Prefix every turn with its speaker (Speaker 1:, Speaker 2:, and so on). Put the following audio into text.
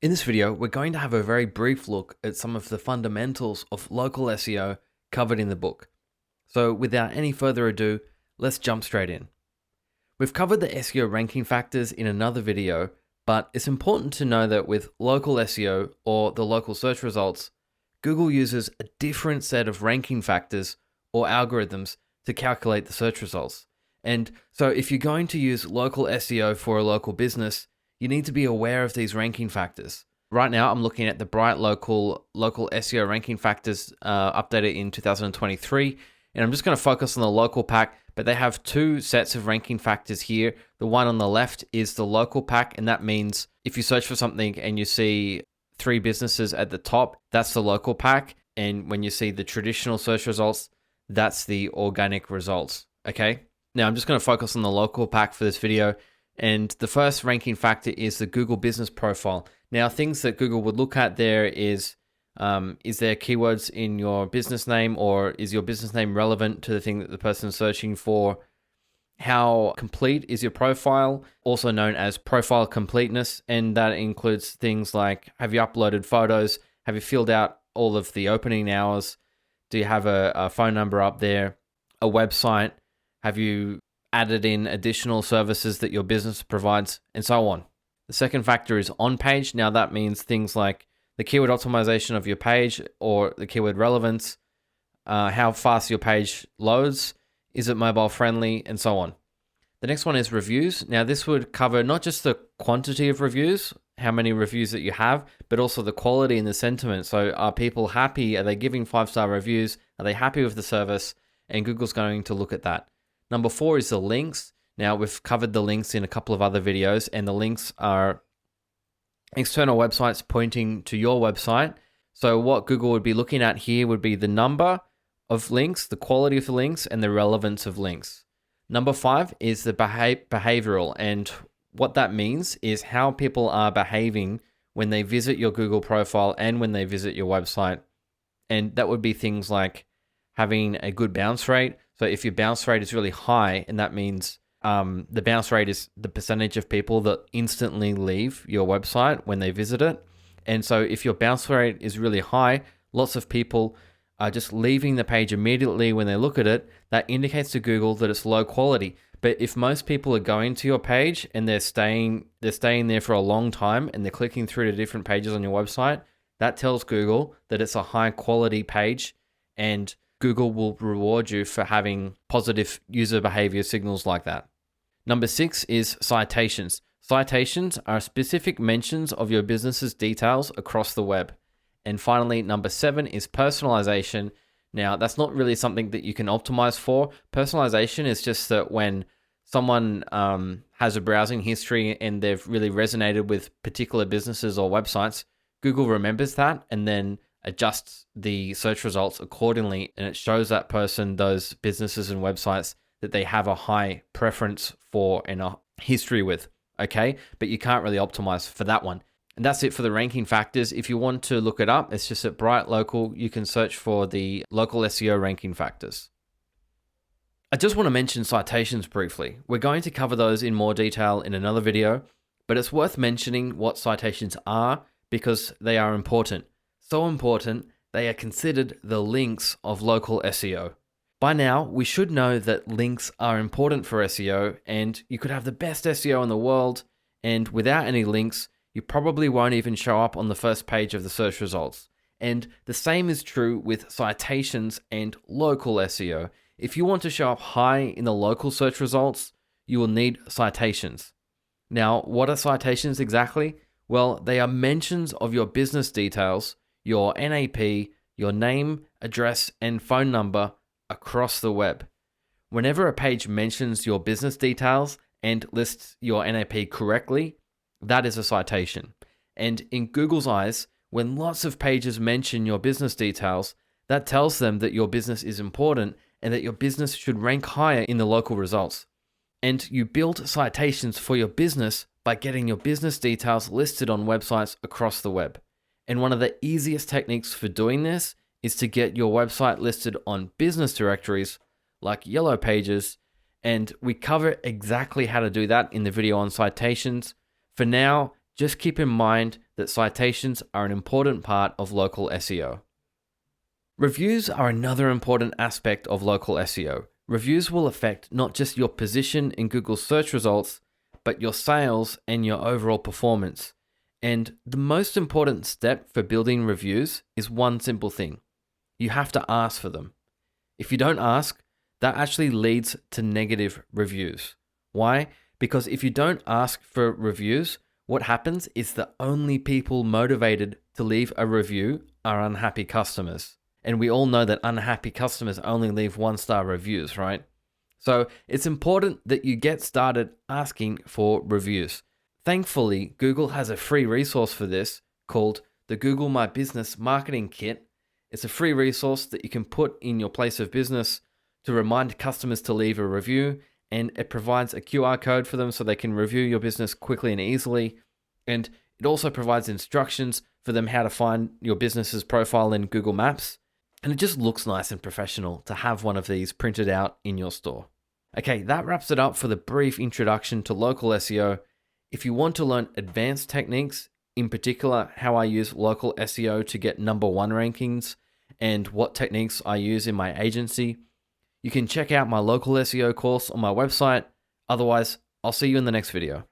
Speaker 1: In this video, we're going to have a very brief look at some of the fundamentals of local SEO covered in the book. So without any further ado, let's jump straight in. We've covered the SEO ranking factors in another video, but it's important to know that with local SEO or the local search results, Google uses a different set of ranking factors or algorithms to calculate the search results. And so if you're going to use local SEO for a local business, you need to be aware of these ranking factors. Right now, I'm looking at the Bright local SEO ranking factors updated in 2023, and I'm just going to focus on the local pack, but they have two sets of ranking factors here. The one on the left is the local pack, and that means if you search for something and you see 3 businesses at the top, that's the local pack. And when you see the traditional search results, that's the organic results, okay? Now, I'm just going to focus on the local pack for this video. And the first ranking factor is the Google business profile. Now, things that Google would look at there is there keywords in your business name, or is your business name relevant to the thing that the person is searching for? How complete is your profile, also known as profile completeness, and that includes things like, have you uploaded photos? Have you filled out all of the opening hours? Do you have a phone number up there? A website? Have you added in additional services that your business provides, and so on? The second factor is on page. Now that means things like the keyword optimization of your page or the keyword relevance, how fast your page loads, is it mobile friendly, and so on. The next one is reviews. Now this would cover not just the quantity of reviews, how many reviews that you have, but also the quality and the sentiment. So are people happy? Are they giving 5-star reviews? Are they happy with the service? And Google's going to look at that. Number 4 is the links. Now, we've covered the links in a couple of other videos, and the links are external websites pointing to your website. So what Google would be looking at here would be the number of links, the quality of the links, and the relevance of links. Number 5 is the behavioral, and what that means is how people are behaving when they visit your Google profile and when they visit your website. And that would be things like having a good bounce rate. So if your bounce rate is really high, and that means the bounce rate is the percentage of people that instantly leave your website when they visit it. And so if your bounce rate is really high, lots of people are just leaving the page immediately when they look at it. That indicates to Google that it's low quality. But if most people are going to your page and they're staying there for a long time and they're clicking through to different pages on your website, that tells Google that it's a high quality page, and Google will reward you for having positive user behavior signals like that. Number 6 is citations. Citations are specific mentions of your business's details across the web. And finally, number 7 is personalization. Now, that's not really something that you can optimize for. Personalization is just that when someone has a browsing history and they've really resonated with particular businesses or websites, Google remembers that and then adjusts the search results accordingly, and it shows that person those businesses and websites that they have a high preference for and a history with, okay? But you can't really optimize for that one. And that's it for the ranking factors. If you want to look it up, it's just at Bright Local. You can search for the local SEO ranking factors. I just want to mention citations briefly. We're going to cover those in more detail in another video, but it's worth mentioning what citations are because they are important. So important, they are considered the links of local SEO. By now, we should know that links are important for SEO, and you could have the best SEO in the world, and without any links, you probably won't even show up on the first page of the search results. And the same is true with citations and local SEO. If you want to show up high in the local search results, you will need citations. Now, what are citations exactly? Well, they are mentions of your business details, your NAP, your name, address, and phone number across the web. Whenever a page mentions your business details and lists your NAP correctly, that is a citation. And in Google's eyes, when lots of pages mention your business details, that tells them that your business is important and that your business should rank higher in the local results. And you build citations for your business by getting your business details listed on websites across the web. And one of the easiest techniques for doing this is to get your website listed on business directories like Yellow Pages, and we cover exactly how to do that in the video on citations. For now, just keep in mind that citations are an important part of local SEO. Reviews are another important aspect of local SEO. Reviews will affect not just your position in Google search results, but your sales and your overall performance. And the most important step for building reviews is one simple thing. You have to ask for them. If you don't ask, that actually leads to negative reviews. Why? Because if you don't ask for reviews, what happens is the only people motivated to leave a review are unhappy customers. And we all know that unhappy customers only leave 1-star reviews, right? So it's important that you get started asking for reviews. Thankfully, Google has a free resource for this called the Google My Business Marketing Kit. It's a free resource that you can put in your place of business to remind customers to leave a review, and it provides a QR code for them so they can review your business quickly and easily. And it also provides instructions for them how to find your business's profile in Google Maps. And it just looks nice and professional to have one of these printed out in your store. Okay, that wraps it up for the brief introduction to local SEO. If you want to learn advanced techniques, in particular how I use local SEO to get #1 rankings and what techniques I use in my agency, you can check out my local SEO course on my website. Otherwise, I'll see you in the next video.